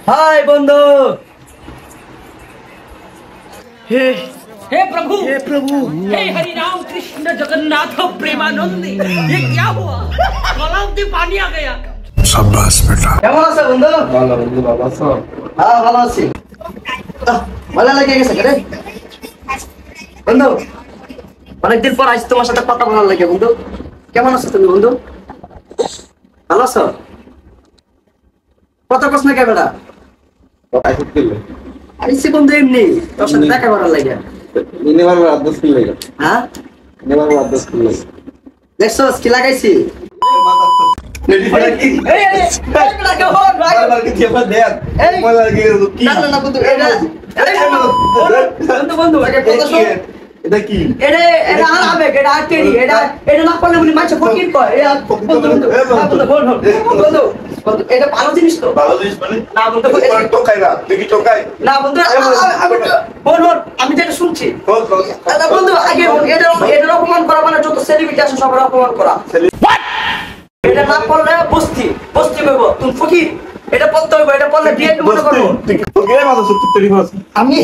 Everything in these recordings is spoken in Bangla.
हाय बंधु। हे प्रभु, हे प्रभु, हे हरि राम कृष्ण जगन्नाथ प्रेमानंदी, ये क्या हुआ? गलाव से पानी आ गया। शाबाश बेटा। কেমন আছো বন্ধু? ভালো বন্ধু, ভালো আছো? হ্যাঁ ভালো আছি। ভালো লাগে গেছে রে বন্ধু, অনেকদিন পর আজ তোমার সাথে কথা বলার লাগে বন্ধু। কেমন আছো তুমি বন্ধু? ভালো আছো? কথা কস না কে বেটা? কথা শুনতে গেলে আইছি বন্ধু এমনি তোর সাথে দেখা করার লাগে। মিনিমাম রাত 10 কিলো লাগে। হ্যাঁ মিনিমাম রাত 10 কিলো লাগে। দেখছো কি লাগাইছি? রেডি করে কি? এই বেটা কে হল ভাই? আর কি চেপা দেন। এই মজা লাগে কি? না না না বন্ধু এটা বন্ধু এটা কথা শোন। এটা কি? এটা আর আবেগ, এটা আটেরি, এটা না করলে বলি মাছ ফকির কয়। এটা বন্ধু এটা ভালো জিনিস তো। ভালো জিনিস মানে না বন্ধু টোকাই না, দেখি টোকাই। না বন্ধু আমি যেটা শুনছি বল বন্ধু আগে এটা অপমান করা মানে যত সেলিব্রিটি আছে সবার অপমান করা। এটা না করলে বস্তি কইব তুমি ফকির। এটা পড়তে হইব, এটা পড়লে বিয়ে মনে করো। ওকে মাথা সত্যি তৈরি করছ। আমি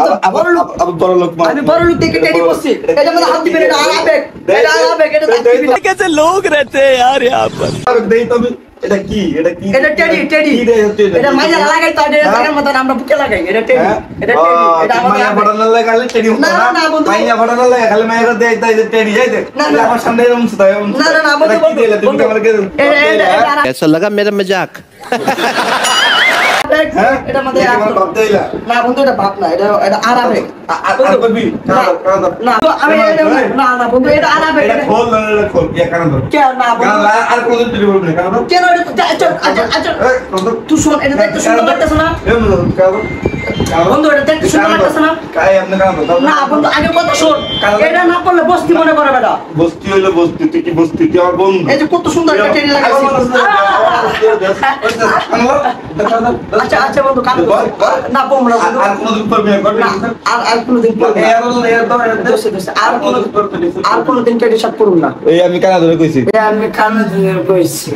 তো বড় লোক, বড় লোক আমি বড় লোক থেকে টেডি বসছি। এটা মধ্যে হাত দিবেন, এটা আবেগ, এটা আবেগ, এটা দিবি না। कैसे लोग रहते हैं यार यहाँ पर। দেই তুমি এটা কি? এটা কি? এটা টেডি এটা মাইয়া লাগাই তো এটা জায়গার মত আমরা বুকে লাগাই। এটা টেডি এটা আমাদের মাইয়া বড়ানো লাগালে টেডি হতো না না। না বন্ধু মাইয়া বড়ানো লাগালে খালি মাইয়া দেই তাই টেডি যাইতে। না, না। আমার সামনে এরকম সুতা এরকম। না না না বন্ধু কি দিলে তুমি আমাকে? कैसा लगा मेरा मजाक? এটা আমাদের আমার বাপ দেইলা। না বন্ধু এটা ভাব না, এটা আবেগ। আর করবি? না আমি না না বন্ধু এটা আবেগ। এটা খোল না, এটা খোল। কি কারণ ধর? কে না বন্ধু আর কোন দিন টেডি বলবি না কারণ? কেন এটা আচ্ছা তুই শোন, এটা দেখতে সুন্দর লাগতেছে না বন্ধু? এটা দেখতে সুন্দর লাগতেছে না? কাই আপনি কারণ না বন্ধু আগে কথা শোন, এটা না করলে বস্তি মনে করে বেটা। বস্তি হইলো বস্তি, তুই কি বস্তি? তুই আমার বন্ধু। এই যে কত সুন্দর একটা টেডি লাগাইছি। আচ্ছা আচ্ছা বন্ধু কান না বন্ধু আর কোন দিন করবি না? না আর কোনদিন করব না। আর কোনদিন টেডি শট করব না। এই আমি কানা ধরে কইছি। আমি কান দিয়ে কইছি।